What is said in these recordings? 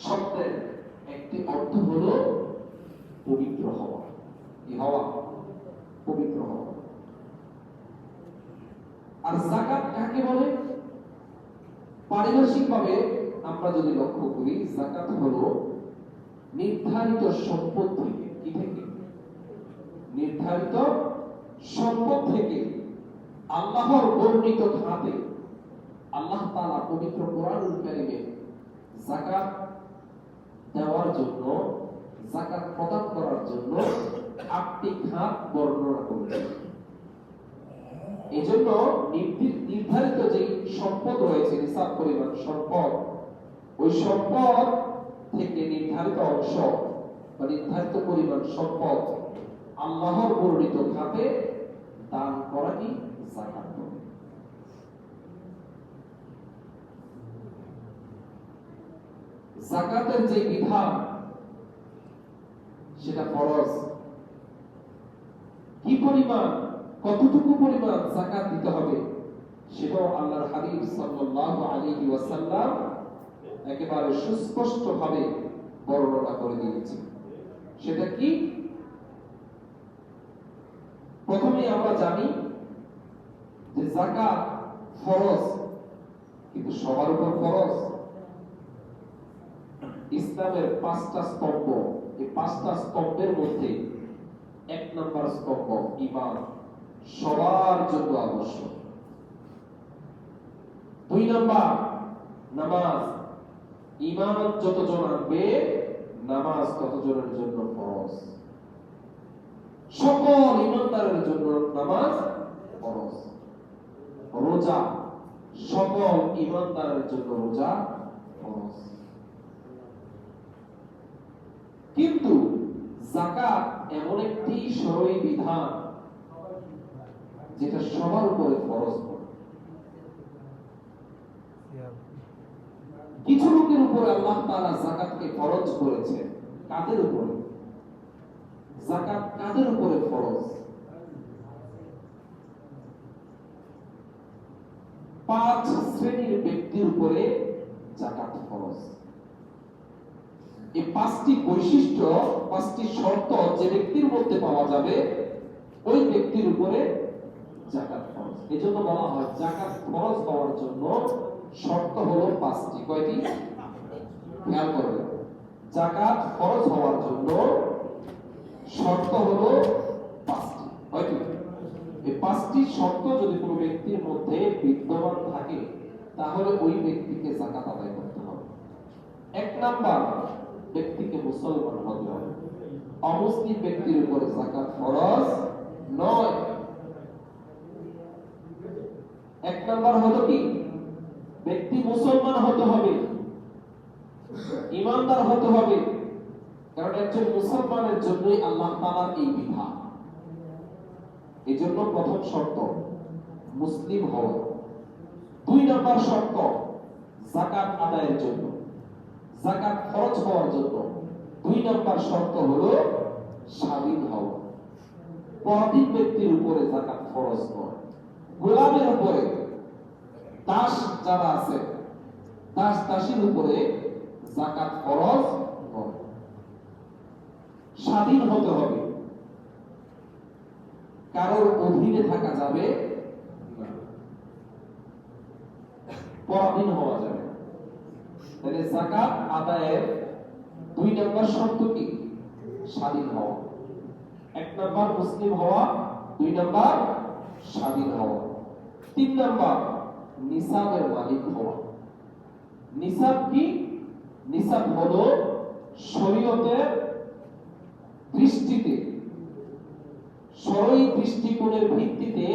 শব্দের একটি অর্থ হলো পবিত্র হওয়া। কি হওয়া? পবিত্র হওয়া। আর যাকাত কাকে বলে? পারিভাষিকভাবে আমরা যদি লক্ষ্য করি, যাকাত হলো নির্ধারিত সম্পদ থেকে, কি থেকে? নির্ধারিত সম্পদ থেকে আল্লাহর বর্ণিত খাতে আল্লাহ তাআলা পবিত্র কোরআনুল কারীমে যাকাত দেওয়ার জন্য, যাকাত প্রদান করার জন্য 8টি খাত বর্ণনা করেছেন। এজন্য নির্ধারিত যে সম্পদ রয়েছে, নিসাব পরিমাণ সম্পদ, ওই সম্পদ থেকে নির্ধারিত অংশ বা নির্ধারিত পরিমাণ সম্পদ আল্লাহর বর্ণিত খাতে দান করাই যাকাত। যাকাতের যে বিধান সেটা ফরজ। কি পরিমাণ, কতটুকু পরিমাণ যাকাত দিতে হবে সেটাও আল্লাহর হাবিব সাল্লাল্লাহু আলাইহি ওয়াসাল্লাম একেবারে সুস্পষ্ট ভাবে বর্ণনা করে দিয়েছেন। সেটা কি? প্রথমে আমরা জানি যে যাকাত ফরজ, কিন্তু সবার উপর ফরজ। ইসলামের 5টা স্তম্ভ, এই 5টা স্তম্ভের মধ্যে 1 নম্বর স্তম্ভ ঈমান, সবার জন্য আবশ্যক। 2 নম্বর নামাজ, ঈমান যতজন আনবে নামাজ ততজনের জন্য ফরজ। সকল ঈমানদারের জন্য নামাজ ফরজ। রোজা, সকল ঈমানদারের জন্য রোজা ফরজ। কিন্তু যাকাত এমন একটি শরঈ বিধান যেটা সবার উপরে ফরজ নয়। কিছু লোকের উপরে আল্লাহ তাআলা যাকাতকে ফরজ করেছেন। কাদের উপরে? যাকাত কাদের উপরে ফরজ? 5 শ্রেণীর ব্যক্তির উপরে যাকাত ফরজ। এই 5টি বৈশিষ্ট্য, 5টি শর্ত যে ব্যক্তির মধ্যে পাওয়া যাবে ওই ব্যক্তির উপরে যাকাত ফরজ। এজন্য বলা হয় যাকাত ফরজ হওয়ার জন্য শর্ত হলো 5টি। কয়টি? খেয়াল করবেন, যাকাত ফরজ হওয়ার জন্য শর্ত হলো 5টি। কয়টি? এই 5টি শর্ত যদি কোনো ব্যক্তির মধ্যে বিদ্যমান থাকে তাহলে ওই ব্যক্তিকে যাকাত আদায় করতে হবে। 1 নাম্বার, ব্যক্তিকে মুসলমান হতে হবে। অমুসলিম ব্যক্তির উপরে যাকাত ফরজ নয়। 1 নাম্বার হলো কি? ব্যক্তি মুসলমান হতে হবে, ঈমানদার হতে হবে। কারণ একজন মুসলমানের জন্যই আল্লাহ তাআলার এই বিধান। এজন্য প্রথম শর্ত মুসলিম হওয়া। 2 নাম্বার শর্ত যাকাত আদায়ের জন্য, যাকাত খরচ হওয়ার জন্য 2 নাম্বার শর্ত হলো স্বাধীন হওয়া। পরাধীন ব্যক্তির উপরে যাকাত ফরজ নয়। গোলামের উপরে, দাস যারা আছে, দাস দাসীর উপরে যাকাত ফরজ নয়। স্বাধীন হতে হবে, কারোর অধীনে থাকা যাবে না, পরাধীন হওয়া যাবে না। তাহলে যাকাত আদায়ের 2 নম্বর শর্ত কি? স্বাধীন হওয়া। 1 নম্বর মুসলিম হওয়া, 2 নম্বর স্বাধীন হওয়া। 3 নম্বর নিসাবের মালিক হওয়া। নিসাব কি? নিসাব হলো শরীয়তের দৃষ্টিতে, শরঈ দৃষ্টিকোণের ভিত্তিতে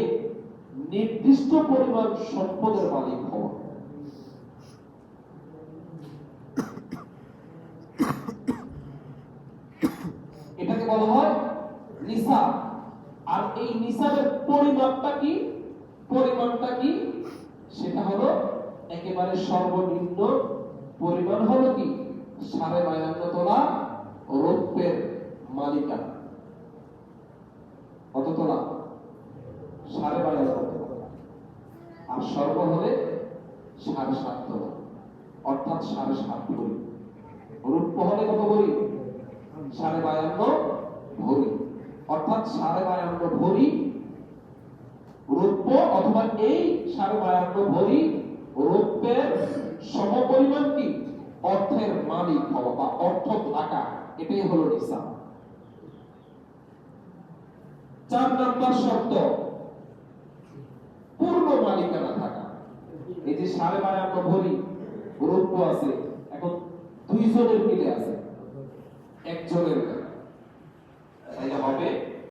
নির্দিষ্ট পরিমাণ সম্পদের মালিক হওয়া। এটাকে বলা হয় নিসাব। আর এই নিসাবের পরিমাণটা কি? পরিমাণটা কি? সেটা হলো একেবারে সর্বনিম্ন পরিমাণ হলো কি? 52.5 তোলা রৌপ্যের মালিকানা। কত তোলা? 52.5 তোলা। আর সর্ব হলে 7.5 তোলা, অর্থাৎ 7.5 ভরি। রৌপ্য হলে কত ভরি? 52.5 ভরি। অর্থাৎ 52.5 ভরি রৌপ্য, অথবা এই 52.5 ভরি রৌপ্যের সমপরিমাণ কি অর্থের মালিক হওয়া বা অর্থ থাকা, এটাই হলো নিসাব। 4 নাম্বার শর্ত পূর্ণ মালিকানা থাকা। এই যে 52.5 ভরি রৌপ্য আছে, এখন 2 জনের মিলে আছে, একজনের না, তাইলে হবে